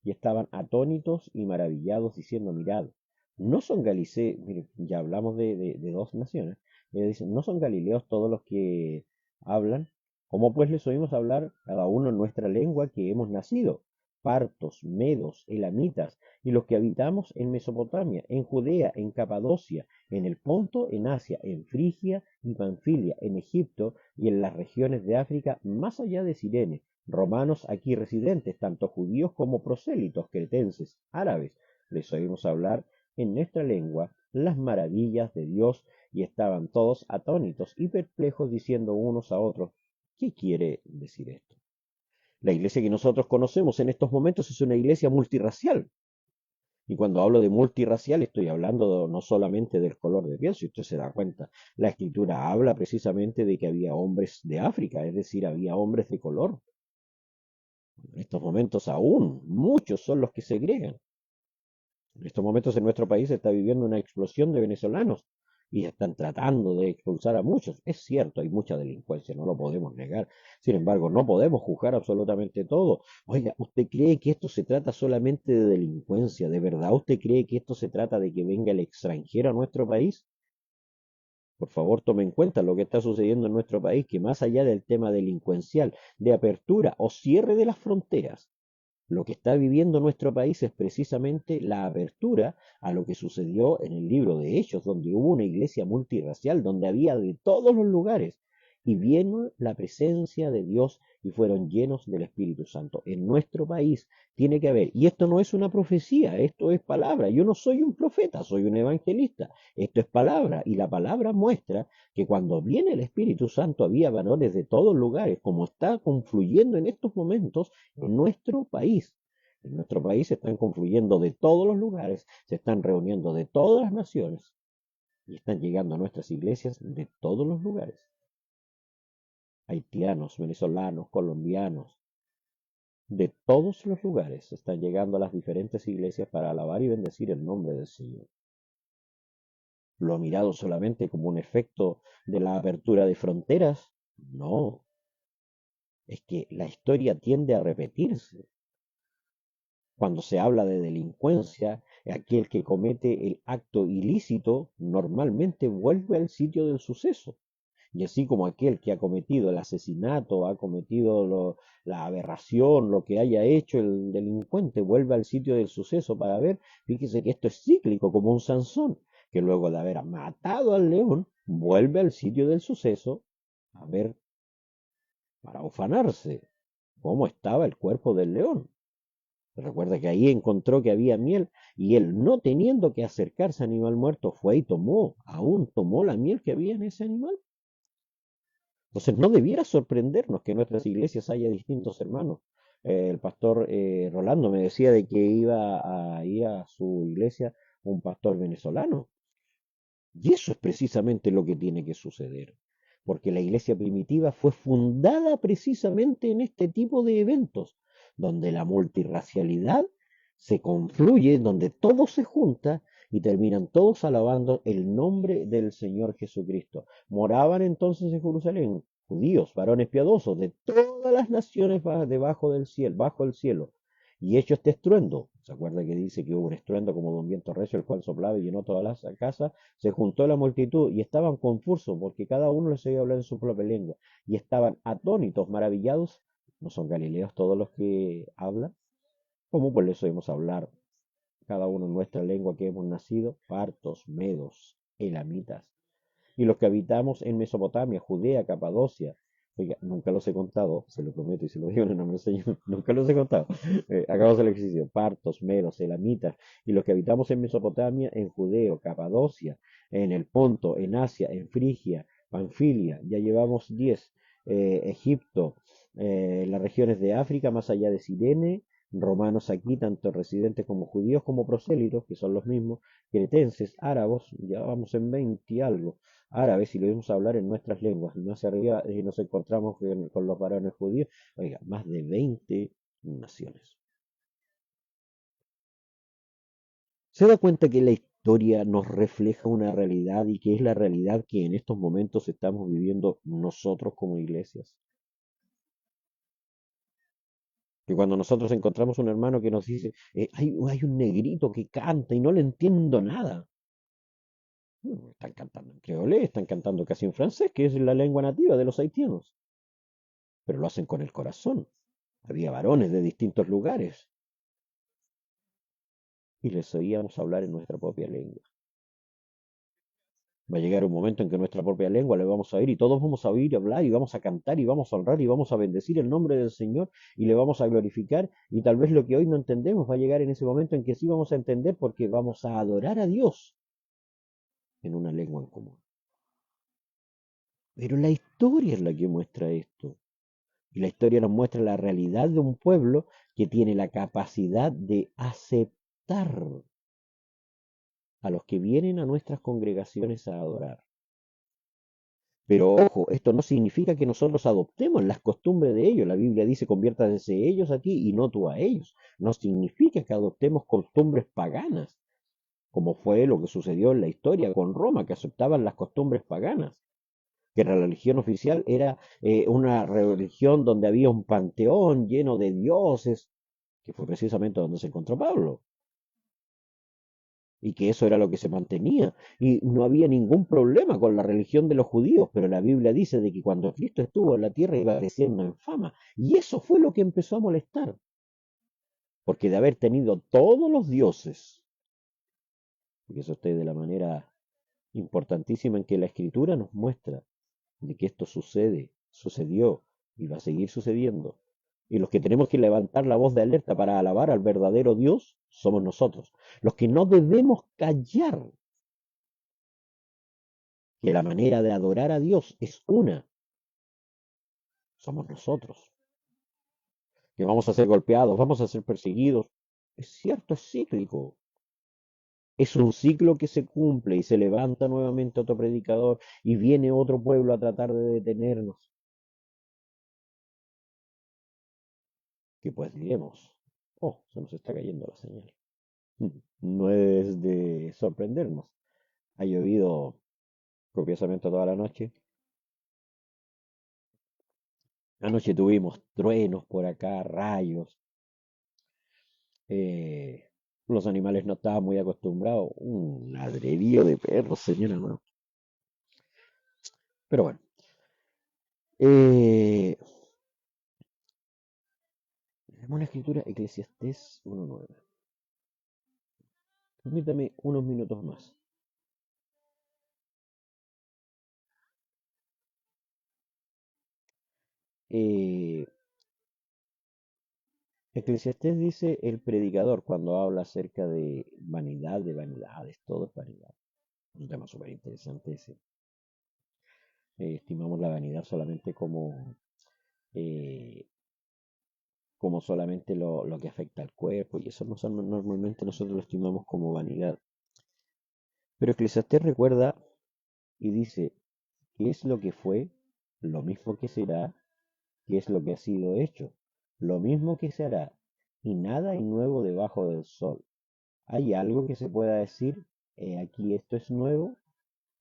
Y estaban atónitos y maravillados, diciendo, mirad, no son galileos, miren, ya hablamos de dos naciones, dicen, no son galileos todos los que hablan, ¿cómo pues les oímos hablar cada uno en nuestra lengua que hemos nacido? Partos, medos, elamitas, y los que habitamos en Mesopotamia, en Judea, en Capadocia, en el Ponto, en Asia, en Frigia y Panfilia, en Egipto y en las regiones de África, más allá de Cirene, romanos aquí residentes, tanto judíos como prosélitos, cretenses, árabes, les oímos hablar en nuestra lengua las maravillas de Dios y estaban todos atónitos y perplejos diciendo unos a otros, ¿qué quiere decir esto? La iglesia que nosotros conocemos en estos momentos es una iglesia multirracial. Y cuando hablo de multirracial estoy hablando no solamente del color de piel, si usted se da cuenta. La escritura habla precisamente de que había hombres de África, es decir, había hombres de color. En estos momentos aún muchos son los que segregan. En estos momentos en nuestro país se está viviendo una explosión de venezolanos y están tratando de expulsar a muchos. Es cierto, hay mucha delincuencia, no lo podemos negar. Sin embargo, no podemos juzgar absolutamente todo. Oiga, ¿usted cree que esto se trata solamente de delincuencia? ¿De verdad usted cree que esto se trata de que venga el extranjero a nuestro país? Por favor, tome en cuenta lo que está sucediendo en nuestro país, que más allá del tema delincuencial, de apertura o cierre de las fronteras, lo que está viviendo nuestro país es precisamente la apertura a lo que sucedió en el libro de Hechos, donde hubo una iglesia multirracial, donde había de todos los lugares, y vino la presencia de Dios y fueron llenos del Espíritu Santo. En nuestro país tiene que haber, y esto no es una profecía, esto es palabra. Yo no soy un profeta, soy un evangelista. Esto es palabra, y la palabra muestra que cuando viene el Espíritu Santo había varones de todos lugares, como está confluyendo en estos momentos en nuestro país. En nuestro país se están confluyendo de todos los lugares, se están reuniendo de todas las naciones y están llegando a nuestras iglesias de todos los lugares. Haitianos, venezolanos, colombianos, de todos los lugares están llegando a las diferentes iglesias para alabar y bendecir el nombre del Señor. ¿Lo ha mirado solamente como un efecto de la apertura de fronteras? No, es que la historia tiende a repetirse. Cuando se habla de delincuencia, aquel que comete el acto ilícito normalmente vuelve al sitio del suceso. Y así como aquel que ha cometido el asesinato, ha cometido la aberración, lo que haya hecho el delincuente, vuelve al sitio del suceso para ver, fíjese que esto es cíclico, como un Sansón, que luego de haber matado al león, vuelve al sitio del suceso a ver, para ufanarse, cómo estaba el cuerpo del león. Recuerda que ahí encontró que había miel y él, no teniendo que acercarse al animal muerto, fue y tomó, aún tomó la miel que había en ese animal. Entonces no debiera sorprendernos que en nuestras iglesias haya distintos hermanos. El pastor Rolando me decía de que iba a ir a su iglesia un pastor venezolano. Y eso es precisamente lo que tiene que suceder, porque la iglesia primitiva fue fundada precisamente en este tipo de eventos, donde la multirracialidad se confluye, donde todo se junta y terminan todos alabando el nombre del Señor Jesucristo. Moraban entonces en Jerusalén judíos, varones piadosos de todas las naciones debajo del cielo, bajo el cielo. Y hecho este estruendo, ¿se acuerda que dice que hubo un estruendo como de un viento recio, el cual soplaba y llenó toda la casa? Se juntó la multitud y estaban confusos porque cada uno les oía hablar en su propia lengua y estaban atónitos, maravillados. ¿No son galileos todos los que hablan? ¿Cómo pues les oímos hablar cada uno en nuestra lengua que hemos nacido? Partos, medos, elamitas, y los que habitamos en Mesopotamia, Judea, Capadocia. Oiga, nunca los he contado, se lo prometo y se lo digo en el nombre del Señor, nunca los he contado. Hagamos el ejercicio. Partos, medos, elamitas, y los que habitamos en Mesopotamia, en Judeo, Capadocia, en el Ponto, en Asia, en Frigia, Panfilia, ya llevamos 10. Egipto, las regiones de África, más allá de Cirene, romanos aquí, tanto residentes como judíos como prosélitos, que son los mismos, cretenses, árabes, ya vamos en 20 y algo, árabes, y lo vamos a hablar en nuestras lenguas. Y más arriba nos encontramos con los varones judíos, oiga, más de 20 naciones. ¿Se da cuenta que la historia nos refleja una realidad y que es la realidad que en estos momentos estamos viviendo nosotros como iglesias? Que cuando nosotros encontramos un hermano que nos dice, hay un negrito que canta y no le entiendo nada. Están cantando en creolé, están cantando casi en francés, que es la lengua nativa de los haitianos, pero lo hacen con el corazón. Había varones de distintos lugares y les oíamos hablar en nuestra propia lengua. Va a llegar un momento en que nuestra propia lengua le vamos a oír y todos vamos a oír hablar y vamos a cantar y vamos a honrar y vamos a bendecir el nombre del Señor y le vamos a glorificar, y tal vez lo que hoy no entendemos va a llegar en ese momento en que sí vamos a entender, porque vamos a adorar a Dios en una lengua en común. Pero la historia es la que muestra esto. Y la historia nos muestra la realidad de un pueblo que tiene la capacidad de aceptar a los que vienen a nuestras congregaciones a adorar. Pero ojo, esto no significa que nosotros adoptemos las costumbres de ellos. La Biblia dice, conviértanse ellos a ti y no tú a ellos. No significa que adoptemos costumbres paganas, como fue lo que sucedió en la historia con Roma, que aceptaban las costumbres paganas, que la religión oficial era una religión donde había un panteón lleno de dioses, que fue precisamente donde se encontró Pablo, y que eso era lo que se mantenía, y no había ningún problema con la religión de los judíos, pero la Biblia dice de que cuando Cristo estuvo en la tierra iba creciendo en fama, y eso fue lo que empezó a molestar, porque de haber tenido todos los dioses, y eso está de la manera importantísima en que la Escritura nos muestra de que esto sucede, sucedió y va a seguir sucediendo. Y los que tenemos que levantar la voz de alerta para alabar al verdadero Dios somos nosotros. Los que no debemos callar que la manera de adorar a Dios es una, somos nosotros. Que vamos a ser golpeados, vamos a ser perseguidos. Es cierto, es cíclico. Es un ciclo que se cumple y se levanta nuevamente otro predicador y viene otro pueblo a tratar de detenernos. Que pues diremos, oh, se nos está cayendo la señal. No es de sorprendernos. Ha llovido copiosamente toda la noche. Anoche tuvimos truenos por acá, rayos. Eh, los animales no estaban muy acostumbrados. Un ladrerío de perros, señora. No. Pero bueno. Eh, Tenemos una escritura, Eclesiastés 1:9. Permítame unos minutos más. Eh, Eclesiastés dice el predicador cuando habla acerca de vanidad, de vanidades, todo es vanidad. Un tema súper interesante ese. Estimamos la vanidad solamente eh, como solamente lo que afecta al cuerpo, y eso normalmente nosotros lo estimamos como vanidad. Pero Eclesiastés recuerda y dice, ¿qué es lo que fue? Lo mismo que será, ¿qué es lo que ha sido hecho? Lo mismo que se hará, y nada hay nuevo debajo del sol. ¿Hay algo que se pueda decir, aquí esto es nuevo?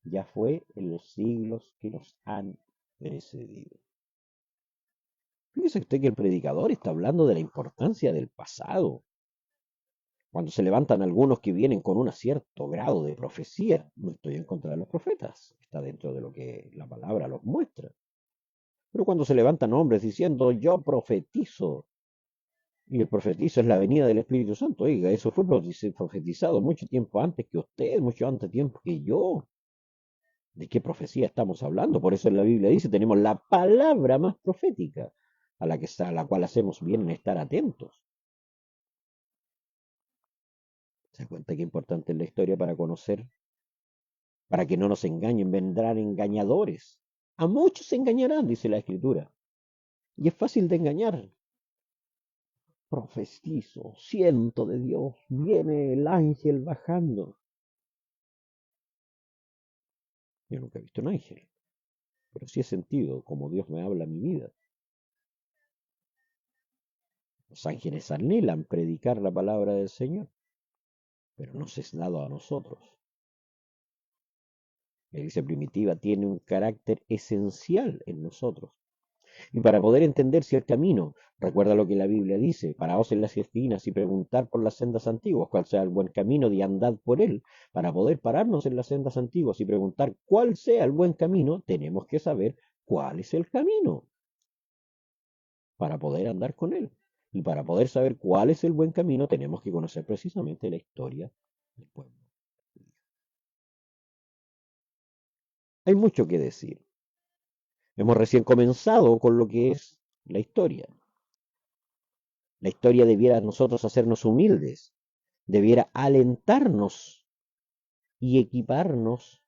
Ya fue en los siglos que nos han precedido. Fíjese usted que el predicador está hablando de la importancia del pasado. Cuando se levantan algunos que vienen con un cierto grado de profecía, no estoy en contra de los profetas, está dentro de lo que la palabra los muestra. Pero cuando se levantan hombres diciendo yo profetizo, y el profetizo es la venida del Espíritu Santo, oiga, eso fue profetizado mucho tiempo antes que usted, mucho antes tiempo que yo. ¿De qué profecía estamos hablando? Por eso en la Biblia dice, tenemos la palabra más profética, a la cual hacemos bien en estar atentos. ¿Se da cuenta qué importante es la historia para conocer? Para que no nos engañen, vendrán engañadores. A muchos se engañarán, dice la Escritura. Y es fácil de engañar. Profetizo, siento de Dios, viene el ángel bajando. Yo nunca he visto un ángel, pero sí he sentido como Dios me habla a mi vida. Los ángeles anhelan predicar la palabra del Señor, pero no se es dado a nosotros. La iglesia primitiva tiene un carácter esencial en nosotros. Y para poder entender si el camino, recuerda lo que la Biblia dice, paraos en las esquinas y preguntar por las sendas antiguas, cuál sea el buen camino y andad por él. Para poder pararnos en las sendas antiguas y preguntar cuál sea el buen camino, tenemos que saber cuál es el camino para poder andar con él. Y para poder saber cuál es el buen camino, tenemos que conocer precisamente la historia del pueblo. Hay mucho que decir. Hemos recién comenzado con lo que es la historia. La historia debiera a nosotros hacernos humildes, debiera alentarnos y equiparnos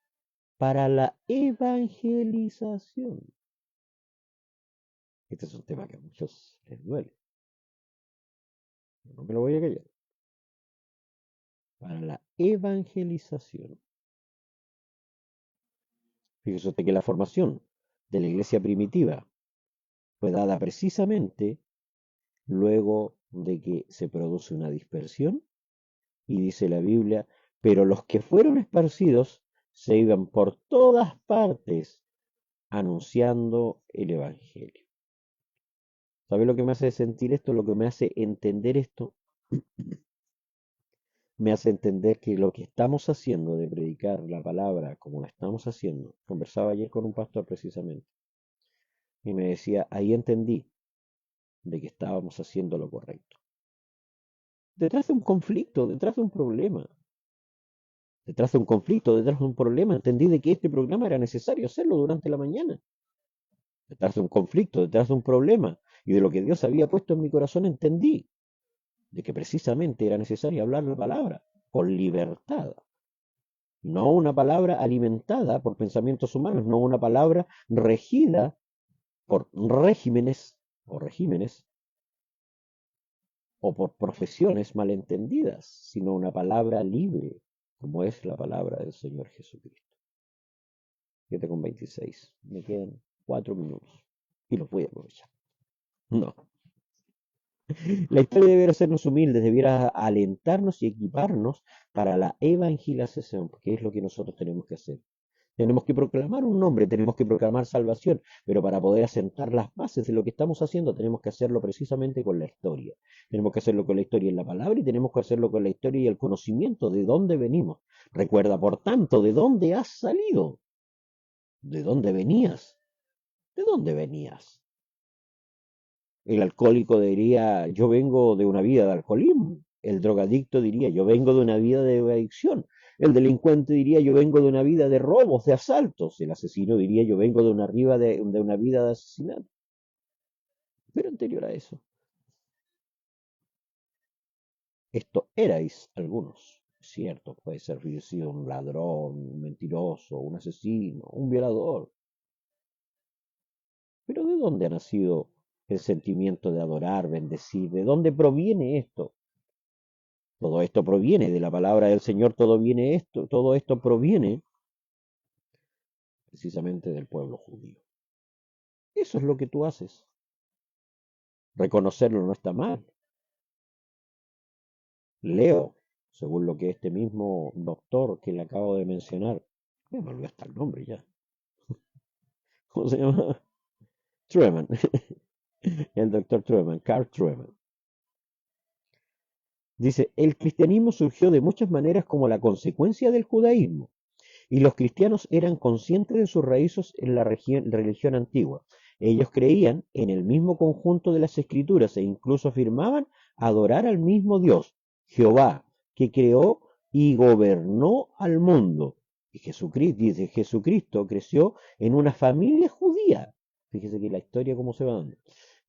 para la evangelización. Este es un tema que a muchos les duele. No me lo voy a callar. Para la evangelización. Fíjese usted que la formación de la iglesia primitiva fue dada precisamente luego de que se produce una dispersión y dice la Biblia, pero los que fueron esparcidos se iban por todas partes anunciando el Evangelio. ¿Sabe lo que me hace sentir esto? Lo que me hace entender esto, me hace entender que lo que estamos haciendo de predicar la palabra como la estamos haciendo, conversaba ayer con un pastor precisamente, y me decía, ahí entendí de que estábamos haciendo lo correcto. Detrás de un conflicto, detrás de un problema, detrás de un conflicto, detrás de un problema, entendí de que este programa era necesario hacerlo durante la mañana. Detrás de un conflicto, detrás de un problema, y de lo que Dios había puesto en mi corazón, entendí de que precisamente era necesario hablar la palabra con libertad, no una palabra alimentada por pensamientos humanos, no una palabra regida por regímenes o por profesiones malentendidas, sino una palabra libre, como es la palabra del Señor Jesucristo. 7:26. Me quedan 4 minutos y los voy a aprovechar. No. La historia debiera hacernos humildes, debiera alentarnos y equiparnos para la evangelización, porque es lo que nosotros tenemos que hacer. Tenemos que proclamar un nombre, tenemos que proclamar salvación, pero para poder asentar las bases de lo que estamos haciendo, tenemos que hacerlo precisamente con la historia. Tenemos que hacerlo con la historia en la palabra y tenemos que hacerlo con la historia y el conocimiento de dónde venimos. Recuerda, por tanto, de dónde has salido, de dónde venías. ¿De dónde venías? El alcohólico diría, yo vengo de una vida de alcoholismo. El drogadicto diría, yo vengo de una vida de adicción. El delincuente diría, yo vengo de una vida de robos, de asaltos. El asesino diría, yo vengo de una vida de asesinato. Pero anterior a eso, esto erais algunos. Cierto, puede ser sido un ladrón, un mentiroso, un asesino, un violador. Pero ¿de dónde ha nacido el sentimiento de adorar, bendecir? ¿De dónde proviene esto? Todo esto proviene de la palabra del Señor, todo esto proviene precisamente del pueblo judío. Eso es lo que tú haces. Reconocerlo no está mal. Leo, según lo que este mismo doctor que le acabo de mencionar, me olvidó hasta el nombre ya. ¿Cómo se llama? Truman. El doctor Truman, Carl Truman. Dice, el cristianismo surgió de muchas maneras como la consecuencia del judaísmo. Y los cristianos eran conscientes de sus raíces en la religión antigua. Ellos creían en el mismo conjunto de las escrituras e incluso afirmaban adorar al mismo Dios, Jehová, que creó y gobernó al mundo. Y Jesucristo, dice, Jesucristo creció en una familia judía. Fíjese que la historia cómo se va dando.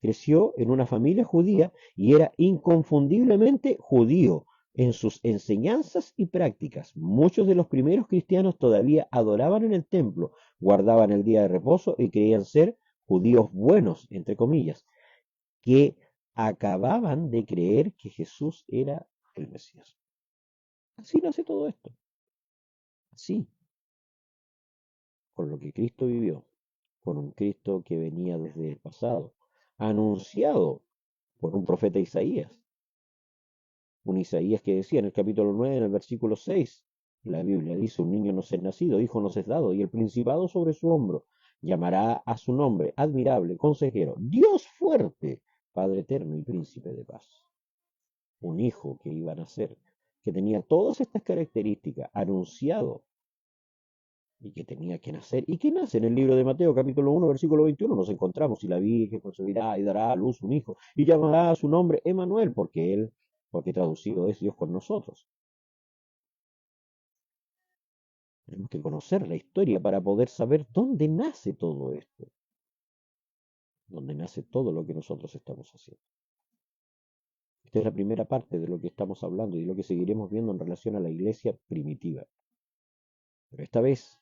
Creció en una familia judía y era inconfundiblemente judío en sus enseñanzas y prácticas. Muchos de los primeros cristianos todavía adoraban en el templo, guardaban el día de reposo y creían ser judíos buenos, entre comillas, que acababan de creer que Jesús era el Mesías. Así nace todo esto. Así, con lo que Cristo vivió, con un Cristo que venía desde el pasado, anunciado por un profeta Isaías. Un Isaías que decía en el capítulo 9, en el versículo 6, la Biblia dice, un niño nos es nacido, hijo nos es dado, y el principado sobre su hombro. Llamará a su nombre, admirable, consejero, Dios fuerte, Padre eterno y príncipe de paz. Un hijo que iba a nacer, que tenía todas estas características, anunciado, y que tenía que nacer, y que nace en el libro de Mateo, capítulo 1, versículo 21, nos encontramos, y la Virgen concebirá y dará a luz un hijo, y llamará a su nombre Emanuel, porque traducido es Dios con nosotros. Tenemos que conocer la historia para poder saber dónde nace todo esto, dónde nace todo lo que nosotros estamos haciendo. Esta es la primera parte de lo que estamos hablando y de lo que seguiremos viendo en relación a la iglesia primitiva. Pero esta vez,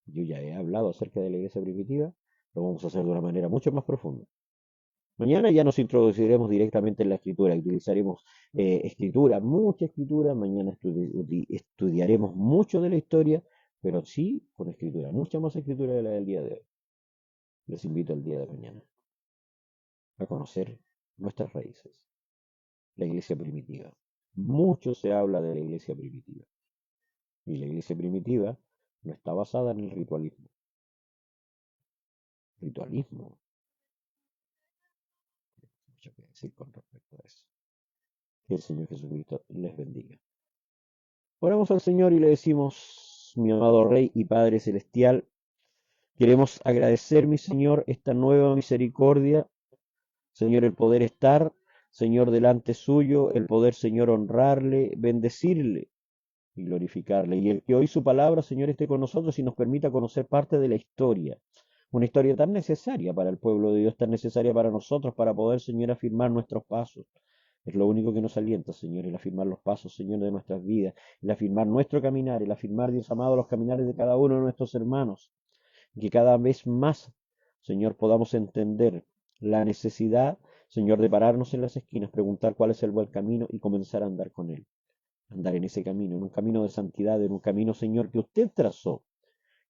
yo ya he hablado acerca de la iglesia primitiva, lo vamos a hacer de una manera mucho más profunda. Mañana ya nos introduciremos directamente en la escritura, utilizaremos escritura, mucha escritura, mañana estudiaremos mucho de la historia, pero sí con escritura, mucha más escritura de la del día de hoy. Les invito el día de mañana a conocer nuestras raíces, la iglesia primitiva. Mucho se habla de la iglesia primitiva, y la iglesia primitiva no está basada en el ritualismo. Ritualismo, mucho que decir con respecto a eso. Que el Señor Jesucristo les bendiga. Oramos al Señor y le decimos, mi amado Rey y Padre Celestial, queremos agradecer, mi Señor, esta nueva misericordia, Señor, el poder estar, Señor, delante suyo, el poder, Señor, honrarle, bendecirle y glorificarle. Y el que hoy su palabra, Señor, esté con nosotros y nos permita conocer parte de la historia. Una historia tan necesaria para el pueblo de Dios, tan necesaria para nosotros, para poder, Señor, afirmar nuestros pasos. Es lo único que nos alienta, Señor, el afirmar los pasos, Señor, de nuestras vidas, el afirmar nuestro caminar, el afirmar, Dios amado, los caminares de cada uno de nuestros hermanos. Y que cada vez más, Señor, podamos entender la necesidad, Señor, de pararnos en las esquinas, preguntar cuál es el buen camino y comenzar a andar con Él. Andar en ese camino, en un camino de santidad, en un camino, Señor, que usted trazó,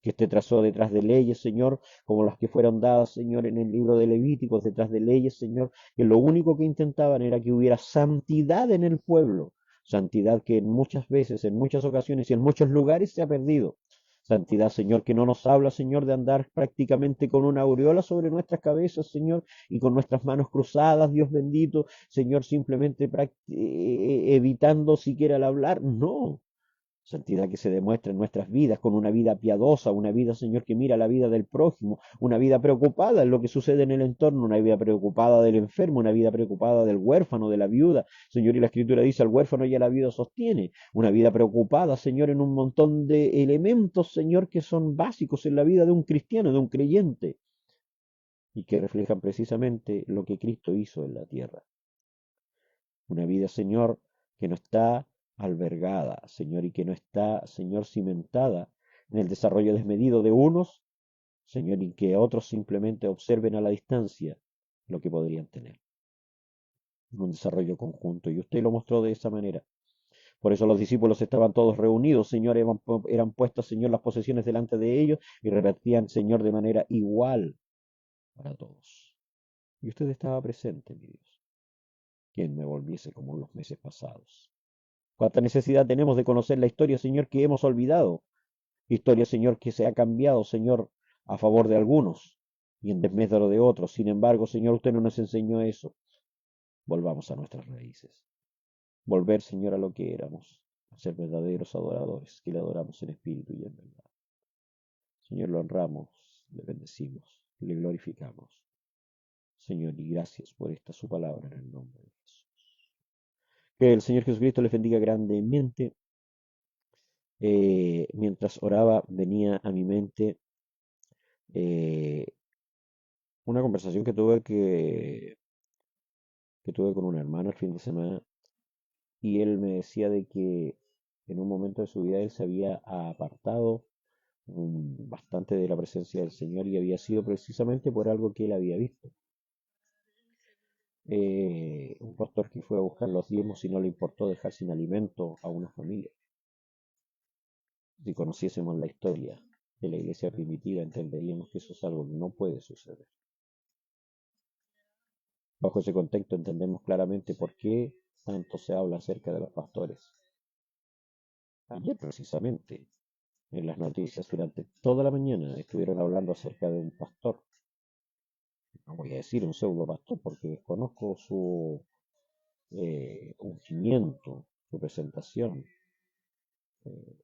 que usted trazó detrás de leyes, Señor, como las que fueron dadas, Señor, en el libro de Levíticos, detrás de leyes, Señor, que lo único que intentaban era que hubiera santidad en el pueblo, santidad que en muchas veces, en muchas ocasiones y en muchos lugares se ha perdido. Santidad, Señor, que no nos habla, Señor, de andar prácticamente con una aureola sobre nuestras cabezas, Señor, y con nuestras manos cruzadas, Dios bendito, Señor, simplemente evitando siquiera el hablar. No, Santidad que se demuestra en nuestras vidas con una vida piadosa, una vida, Señor, que mira la vida del prójimo, una vida preocupada en lo que sucede en el entorno, una vida preocupada del enfermo, una vida preocupada del huérfano, de la viuda. Señor, y la Escritura dice, al huérfano ya la vida sostiene. Una vida preocupada, Señor, en un montón de elementos, Señor, que son básicos en la vida de un cristiano, de un creyente, y que reflejan precisamente lo que Cristo hizo en la tierra. Una vida, Señor, que no está albergada, Señor, y que no está, Señor, cimentada en el desarrollo desmedido de unos, Señor, y que otros simplemente observen a la distancia lo que podrían tener. Un desarrollo conjunto. Y usted lo mostró de esa manera. Por eso los discípulos estaban todos reunidos, Señor, eran puestas, Señor, las posesiones delante de ellos y repartían, Señor, de manera igual para todos. Y usted estaba presente, mi Dios. ¿Quién me volviese como en los meses pasados? Cuánta necesidad tenemos de conocer la historia, Señor, que hemos olvidado. Historia, Señor, que se ha cambiado, Señor, a favor de algunos y en desmedro de otros. Sin embargo, Señor, usted no nos enseñó eso. Volvamos a nuestras raíces. Volver, Señor, a lo que éramos, a ser verdaderos adoradores, que le adoramos en espíritu y en verdad. Señor, lo honramos, le bendecimos, le glorificamos. Señor, y gracias por esta su palabra en el nombre de Jesús. Que el Señor Jesucristo les bendiga grandemente. Mientras oraba, venía a mi mente eh, una conversación que tuve con un hermano el fin de semana, y él me decía de que en un momento de su vida él se había apartado bastante de la presencia del Señor y había sido precisamente por algo que él había visto. Un pastor que fue a buscar los diezmos y no le importó dejar sin alimento a una familia. Si conociésemos la historia de la iglesia primitiva, entenderíamos que eso es algo que no puede suceder. Bajo ese contexto entendemos claramente por qué tanto se habla acerca de los pastores. Ayer precisamente, en las noticias durante toda la mañana estuvieron hablando acerca de un pastor. No voy a decir un pseudo pastor porque desconozco su ungimiento, su presentación, eh,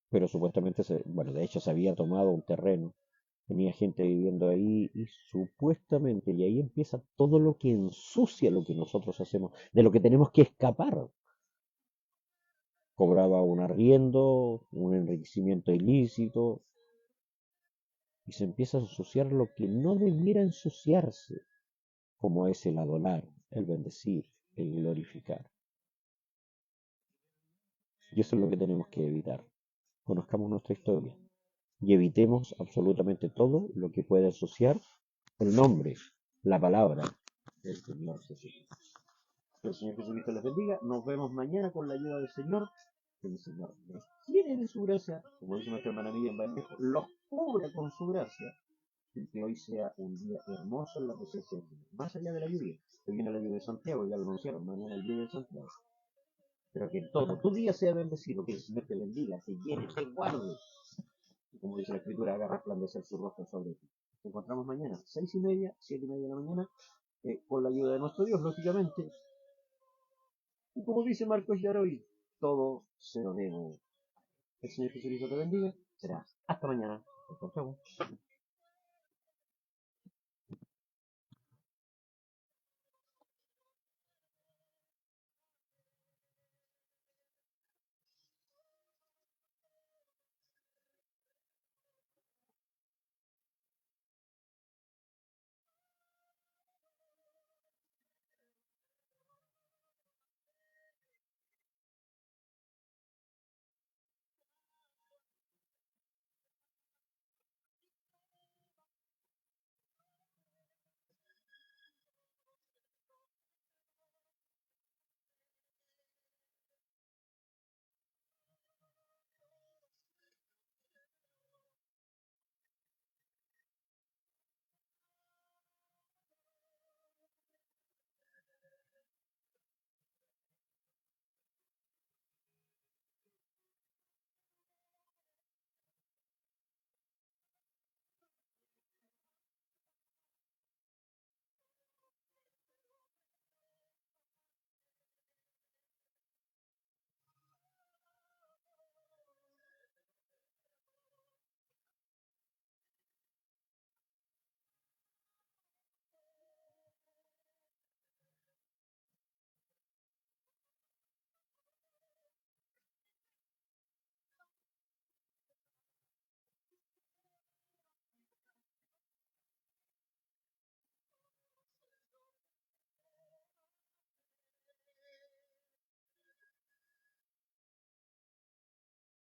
pero supuestamente, bueno, de hecho se había tomado un terreno, tenía gente viviendo ahí y supuestamente, y ahí empieza todo lo que ensucia lo que nosotros hacemos, de lo que tenemos que escapar. Cobraba un arriendo, un enriquecimiento ilícito, y se empieza a ensuciar lo que no debiera ensuciarse, como es el adorar, el bendecir, el glorificar. Y eso es lo que tenemos que evitar. Conozcamos nuestra historia y evitemos absolutamente todo lo que pueda ensuciar el nombre, la palabra del Señor Jesucristo. Que el Señor Jesucristo les bendiga. Nos vemos mañana con la ayuda del Señor. Que el Señor les tiene de su gracia, como dice nuestra hermana Miriam Vallejo, los cubra con su gracia. Y que hoy sea un día hermoso en la presencia del Señor. Más allá de la lluvia. Hoy viene la lluvia de Santiago, ya lo anunciaron, mañana la lluvia de Santiago. Pero que todo tu día sea bendecido, que el Señor te bendiga, te llene, te guarde. Y como dice la Escritura, haga resplandecer su rostro sobre ti. Nos encontramos mañana, 6:30, 7:30 de la mañana, con la ayuda de nuestro Dios, lógicamente. Y como dice Marcos Yaroy, todo se lo debo. El Señor Jesucristo te bendiga. Será hasta mañana. Nos encontramos.